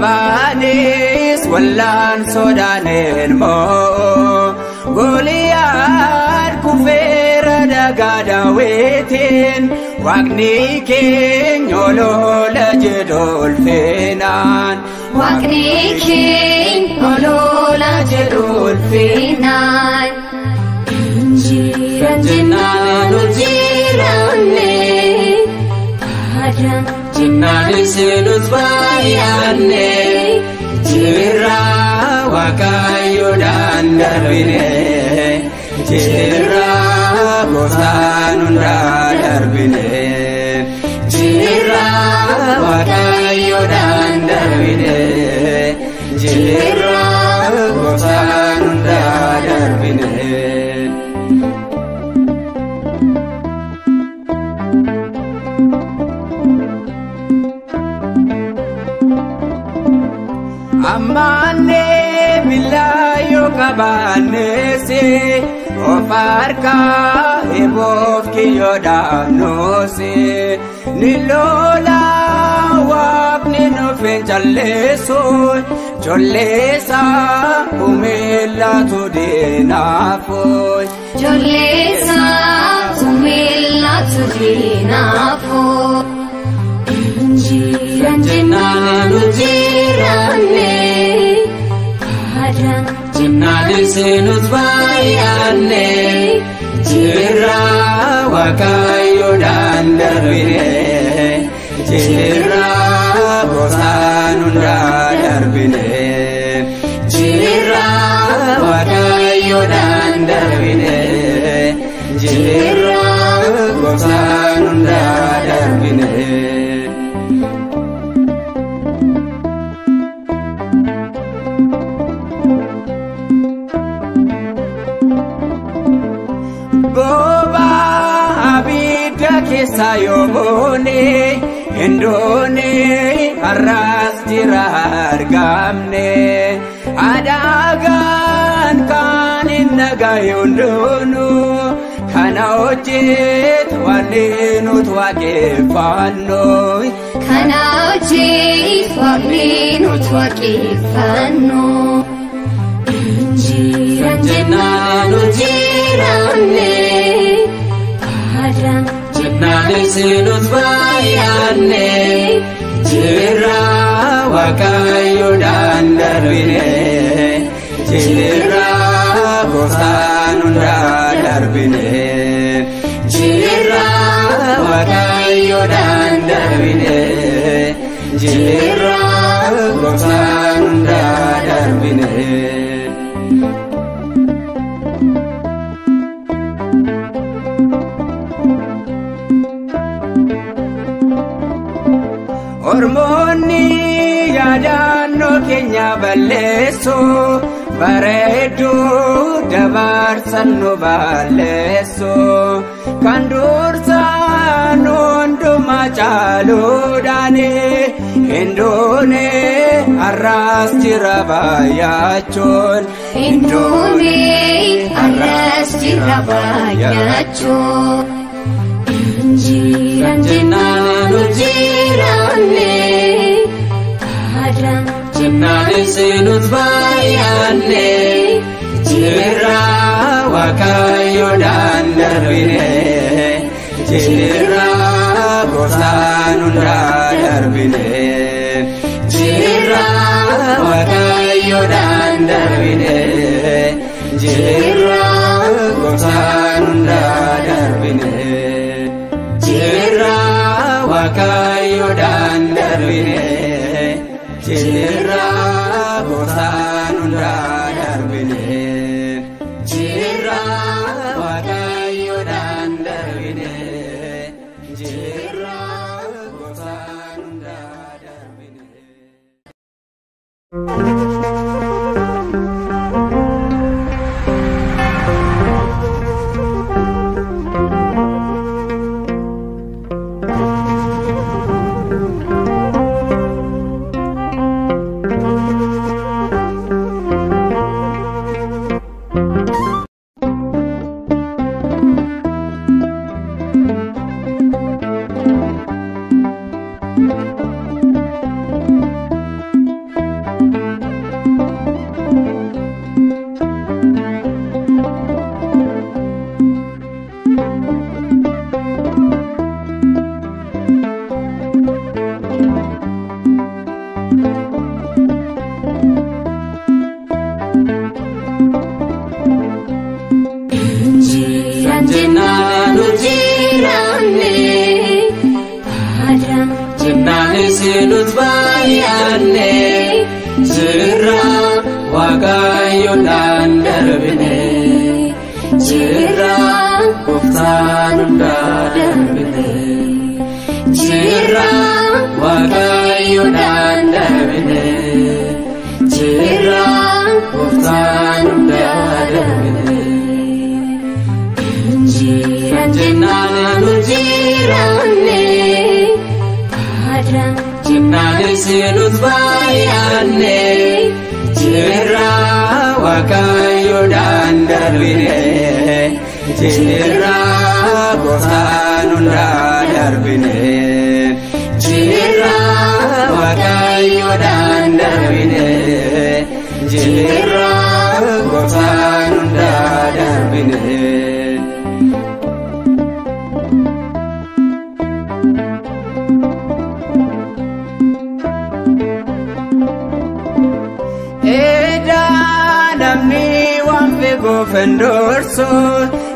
Javanis wallan sodanen mo Goliath kufera dagada wetin Wagni king olola jedol fenan Wagni king olola jedol fenan Jiran ujirane Padang Jinnani sinus bayane Jira wakayo dan darbine Jira bosanunda darbine Jira wakayo dan darbine Jira bosanunda darbine Amane bilayo kabane se ofarka ebof kiyodano se nilola wap nino fenchaleso cholesa umela tudina foy Cholesa umela tudina foy Jiran ujirane Padang Jinnani sinus bayane Jira wakayo dan darbine Jira bosanunda darbine Jira wakayo dan darbine Jira bosanunda darbine Boba abida kesayomone endone arras dirargamne adagan kan innagayondonu kana ojet walinut waqefanno kana ojet walinut waqefanno Jiran ujirane Padang Jinnani sinus bayane Jira wakayo dan darbine Jira bosanunda darbine Jira waaqayyoodhaan darbine jirra gooftaan hundaa darbine. Ormoonni yaadannoo keenya balleessu bareedduu dabarsan nu balleessu kan dursaan hundumaa caaluudhaan hin duune har'as jira baay'achuun hin duune har'as jira baay'achuun. Injiran jennaan jiranne kadhan jennaan seenuut baay'anne jirra waaqayyoodhaan darbine jirra gooftaan hundaa darbine jirra waaqayyoodhaan darbine jirra gooftaan hundaa darbine. Jirra waaqayyoodhaan darbine jirra gooftaan hundaa darbine jirra waaqayyoodhaan darbine jirra gooftaan hundaa darbine. Seenuut baay'anne jirra waaqayyoodhaan darbine jirra gooftaan hundaa darbine jirra waaqayyoodhaan darbine jirra gooftaan hundaa darbine. Injiran jennaan jiranne kadhan jennaan seenuut baay'anne jirra waaqayyoodhaan darbine jirra gooftaan hundaa darbine jirra waaqayyoodhaan darbine jirra gooftaan hundaa darbine. Fendorso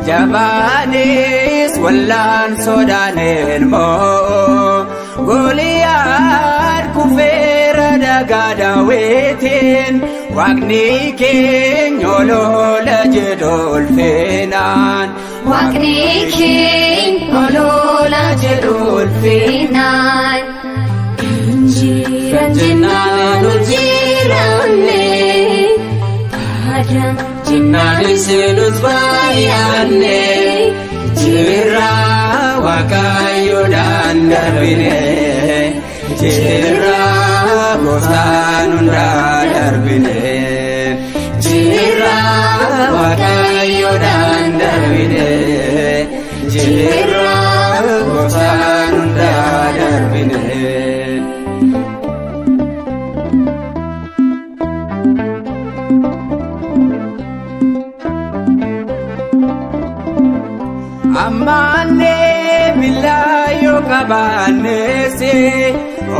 jabaanis wallaan sodaaneen moo Goliyaad kufeera dhagaa Daawitiin waaqni keenya olola jedhu ulfinaan waaqni keenya olola jedhu ulfinaan. Injiran jennaan jiranne kadhan jennaan seenuut baay'anne jirra waaqayyoodhaan darbine jirra gooftaan hundaa darbine jirra waaqayyoodhaan darbine jirra gooftaan hundaa darbine. Ammaanne billaayoo qabaanneesi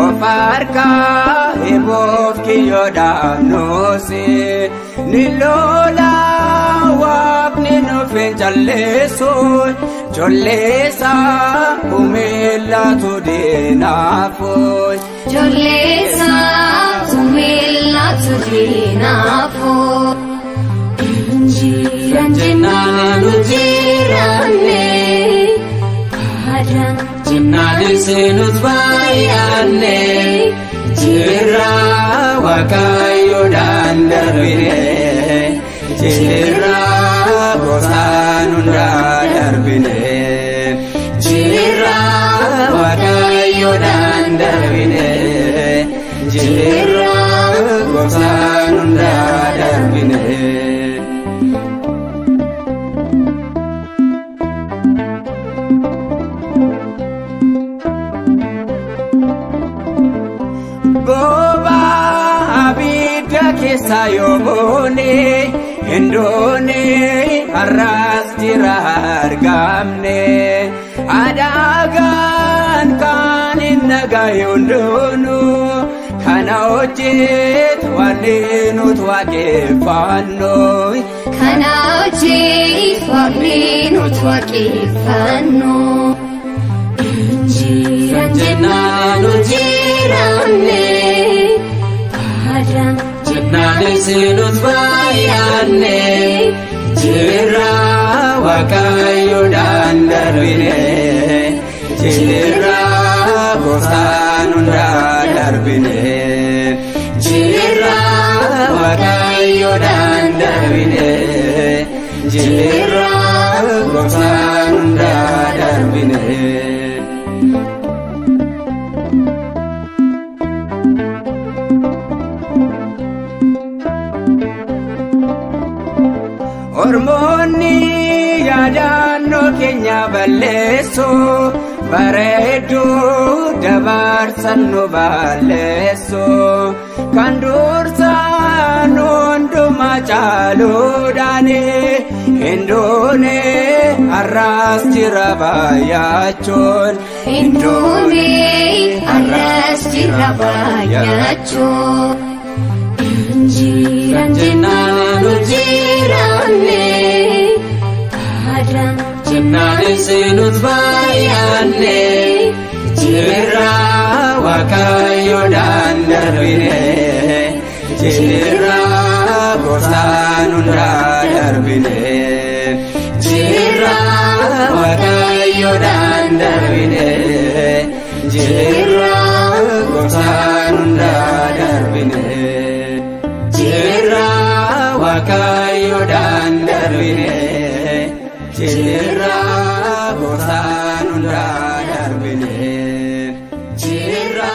of harkaa eeboof kiyyoodhaan noosi ni lola waaqni nuuf hin jalleessu jolleessa umellatu dinafoi Jolesa umellatu dinafoi Jiran jennanu jiranne Kadang jennani senut bayanne Jira Waaqayyo darbine Jira gosan hunda darbine Jira Waaqayyo darbine Jira gosan hunda darbine Boba abidda keessa yoomone Hindoone har'as jira argamne Adaagaan kan hin nagaye hundoonu Kana hojjetu wanni nuti waaqeffannu Kana hojjetu wanni nuti waaqeffannu Jiran jennanu jiranne Kadang jennani senut bayanne Jira Waaqayyo darbine Jira gosan hunda darbine Jira Waaqayyo darbine Jira gosan hunda darbine Ormoonni yaadannoo keenya balleessu bareedduu dabarsan nu balleessu kan dursaan hundumaa caaluudhaani hinduune har'as jira baay'achuun hinduune har'as jira baay'achuun Jiran jennanu jiranne Kadang jennani senut bayanne Jira Waaqayyo darbine Jira gosan hunda darbine Jira Waaqayyo darbine Jira gosan hunda darbine Jira Waaqayyo darbine Jira gosan hunda darbine Jira